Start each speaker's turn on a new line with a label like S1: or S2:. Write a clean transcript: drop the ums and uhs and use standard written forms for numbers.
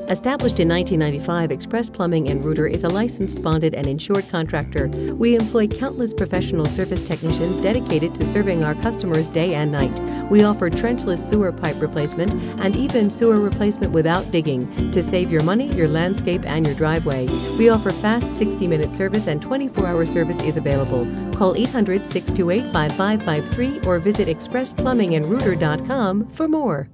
S1: Established in 1995, Express Plumbing and Router is a licensed, bonded, and insured contractor. We employ countless professional service technicians dedicated to serving our customers day and night. We offer trenchless sewer pipe replacement and even sewer replacement without digging to save your money, your landscape, and your driveway. We offer fast 60-minute service and 24-hour service is available. Call 800-628-5553 or visit expressplumbingandrouter.com for more.